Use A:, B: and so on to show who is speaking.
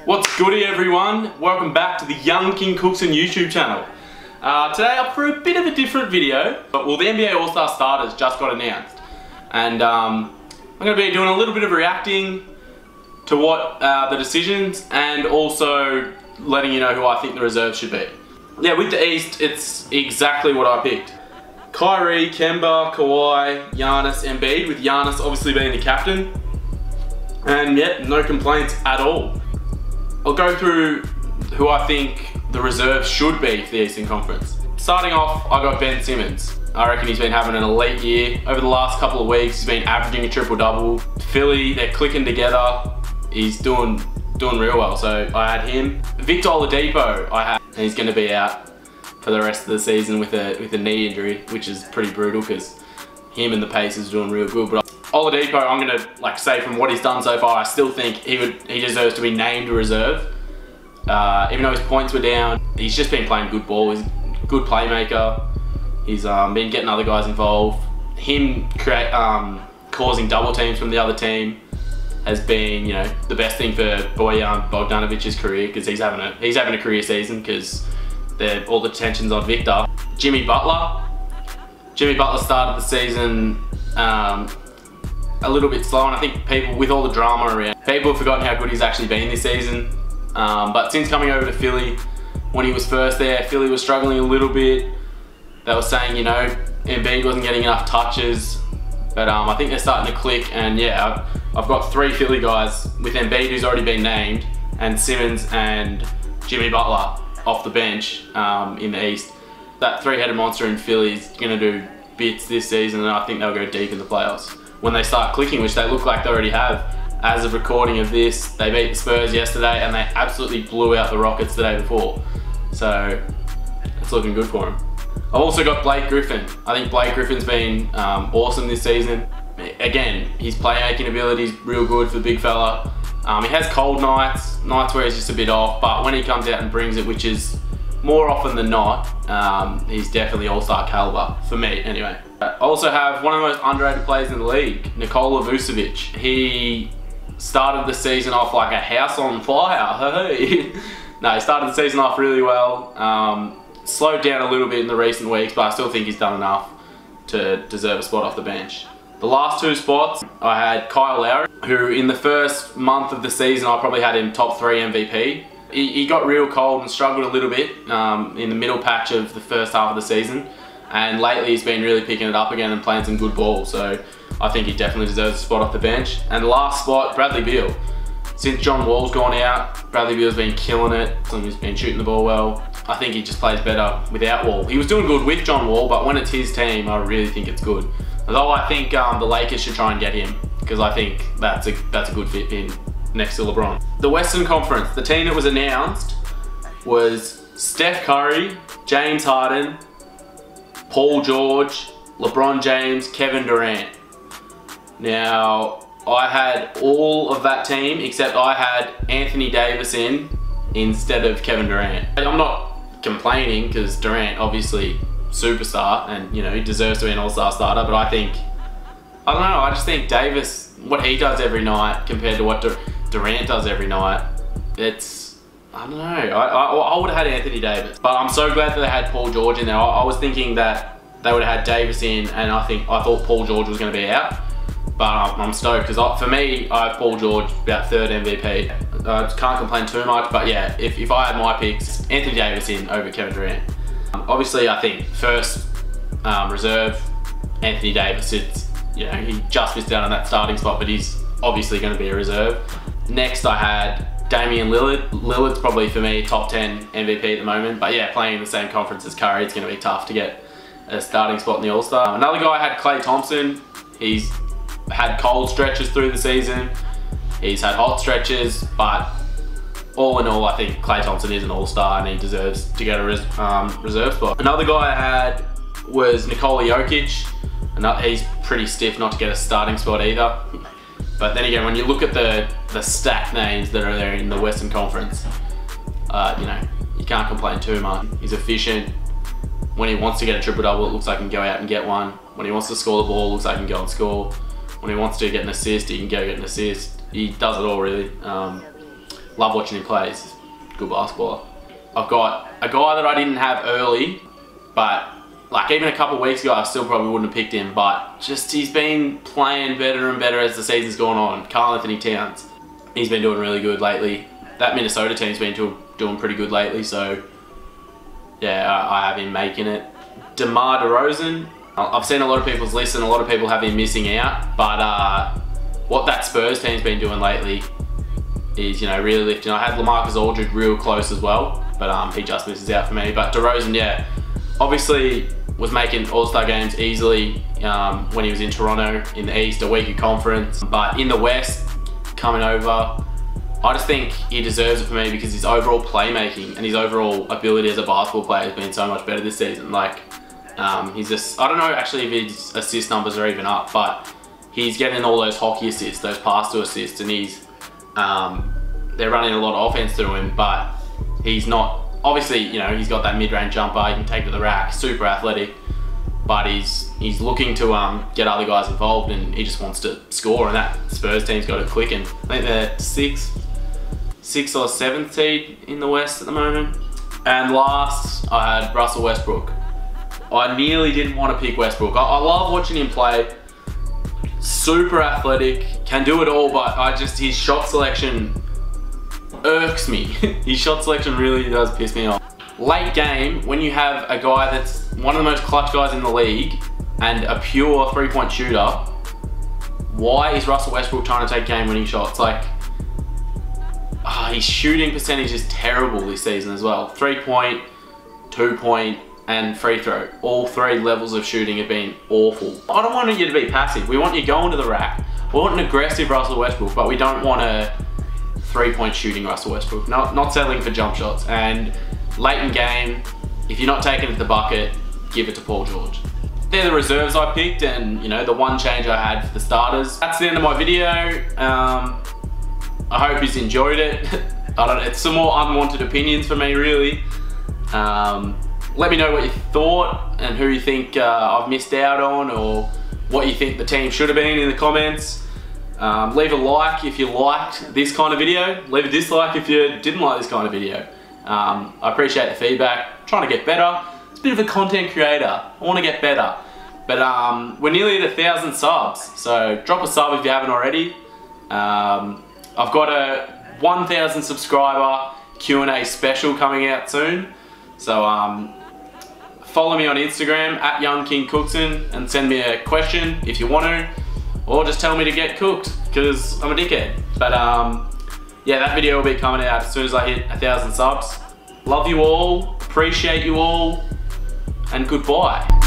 A: What's goody everyone? Welcome back to the Young King Cookson YouTube channel. Today up for a bit of a different video. Well, the NBA All-Star starters just got announced. And I'm going to be doing a little bit of reacting to what the decisions and also letting you know who I think the reserves should be. Yeah, with the East, it's exactly what I picked. Kyrie, Kemba, Kawhi, Giannis, Embiid, with Giannis obviously being the captain. And yeah, no complaints at all. I'll go through who I think the reserves should be for the Eastern Conference. Starting off, I got Ben Simmons. I reckon he's been having an elite year. Over the last couple of weeks, he's been averaging a triple-double. Philly, they're clicking together. He's doing real well, so I had him. Victor Oladipo, and he's going to be out for the rest of the season with a knee injury, which is pretty brutal because him and the Pacers are doing real good. But Oladipo, I'm going to say from what he's done so far, I still think he deserves to be named a reserve. Even though his points were down, he's just been playing good ball. He's a good playmaker. He's been getting other guys involved. Him causing double teams from the other team has been, you know, the best thing for Bojan Bogdanovic's career, because he's having a career season because all the tension's on Victor. Jimmy Butler started the season a little bit slow, and I think people, with all the drama around, people have forgotten how good he's actually been this season. But since coming over to Philly, when he was first there, Philly was struggling a little bit. They were saying, you know, Embiid wasn't getting enough touches, but I think they're starting to click. And yeah, I've got three Philly guys with Embiid, who's already been named, and Simmons and Jimmy Butler off the bench in the East. That three-headed monster in Philly is going to do bits this season, and I think they'll go deep in the playoffs when they start clicking, which they look like they already have. As of recording of this, they beat the Spurs yesterday and they absolutely blew out the Rockets the day before. So it's looking good for them. I've also got Blake Griffin. I think Blake Griffin's been awesome this season. Again, his playmaking ability is real good for the big fella. He has cold nights where he's just a bit off, but when he comes out and brings it, which is more often than not, he's definitely all-star caliber, for me anyway. I also have one of the most underrated players in the league, Nikola Vucevic. He started the season off like a house on fire. No, he started the season off really well. Slowed down a little bit in the recent weeks, but I still think he's done enough to deserve a spot off the bench. The last two spots, I had Kyle Lowry, who in the first month of the season, I probably had him top 3 MVP. He got real cold and struggled a little bit in the middle patch of the first half of the season. And lately he's been really picking it up again and playing some good ball. So I think he definitely deserves a spot off the bench. And the last spot, Bradley Beal. Since John Wall's gone out, Bradley Beal's been killing it. He's been shooting the ball well. I think he just plays better without Wall. He was doing good with John Wall, but when it's his team, I really think it's good. Although I think the Lakers should try and get him, because I think that's a good fit in next to LeBron. The Western Conference, the team that was announced was Steph Curry, James Harden, Paul George, LeBron James, Kevin Durant. Now, I had all of that team except I had Anthony Davis in instead of Kevin Durant. I'm not complaining because Durant, obviously, superstar, and you know, he deserves to be an all-star starter, but I don't know, I just think Davis, what he does every night compared to what Durant does every night, I don't know, I would have had Anthony Davis. But I'm so glad that they had Paul George in there. I was thinking that they would have had Davis in, and I thought Paul George was going to be out. But I'm stoked, because for me, I have Paul George about 3rd MVP. I can't complain too much, but yeah, if I had my picks, Anthony Davis in over Kevin Durant. Obviously, I think first reserve, Anthony Davis. You know, he just missed out on that starting spot, but he's obviously going to be a reserve. Next, I had Damian Lillard. Lillard's probably, for me, top 10 MVP at the moment. But yeah, playing in the same conference as Curry, it's going to be tough to get a starting spot in the All-Star. Another guy, I had Klay Thompson. He's had cold stretches through the season. He's had hot stretches, but all in all, I think Klay Thompson is an all-star and he deserves to get a reserve spot. Another guy I had was Nikola Jokic, and he's pretty stiff not to get a starting spot either. But then again, when you look at the stacked names that are there in the Western Conference, you know, you can't complain too much. He's efficient. When he wants to get a triple-double, it looks like he can go out and get one. When he wants to score the ball, it looks like he can go and score. When he wants to get an assist, he can go get an assist. He does it all, really. love watching him play. He's a good basketballer. I've got a guy that I didn't have early, but like even a couple of weeks ago I still probably wouldn't have picked him, but just he's been playing better and better as the season's gone on. Karl-Anthony Towns. He's been doing really good lately. That Minnesota team's been doing pretty good lately, so yeah, I have him making it. DeMar DeRozan. I've seen a lot of people's lists and a lot of people have him missing out, but what that Spurs team's been doing lately is, you know, really lifting. I had LaMarcus Aldridge real close as well, but he just misses out for me. But DeRozan, yeah, obviously was making All-Star games easily when he was in Toronto in the East, a weaker conference. But in the West, coming over, I just think he deserves it for me because his overall playmaking and his overall ability as a basketball player has been so much better this season. Like, he's just, I don't know actually if his assist numbers are even up, but he's getting all those hockey assists, those pass to assists, and he's, they're running a lot of offense through him, but he's not, obviously, you know, he's got that mid-range jumper, he can take to the rack, super athletic, but he's looking to get other guys involved, and he just wants to score, and that Spurs team's got it clicking. I think they're 6th or 7th seed in the West at the moment. And last, I had Russell Westbrook. I nearly didn't want to pick Westbrook. I love watching him play. Super athletic, can do it all, but his shot selection irks me. His shot selection really does piss me off. Late game, when you have a guy that's one of the most clutch guys in the league and a pure three-point shooter, why is Russell Westbrook trying to take game-winning shots? Like, his shooting percentage is terrible this season as well. 3-point, 2-point, and free throw. All 3 levels of shooting have been awful. I don't want you to be passive. We want you going to the rack. We want an aggressive Russell Westbrook, but we don't want a 3-point shooting Russell Westbrook. Not settling for jump shots. And late in game, if you're not taking it to the bucket, give it to Paul George. They're the reserves I picked, and you know, the one change I had for the starters. That's the end of my video. I hope you've enjoyed it. It's some more unwanted opinions for me, really. Let me know what you thought and who you think I've missed out on, or what you think the team should have been in the comments. Leave a like if you liked this kind of video. Leave a dislike if you didn't like this kind of video. I appreciate the feedback. I'm trying to get better. It's a bit of a content creator. I want to get better. But we're nearly at 1,000 subs, so drop a sub if you haven't already. I've got a 1,000 subscriber Q&A special coming out soon. So follow me on Instagram at YoungKingCookson and send me a question if you want to, or just tell me to get cooked because I'm a dickhead. But yeah, that video will be coming out as soon as I hit 1,000 subs. Love you all, appreciate you all, and goodbye.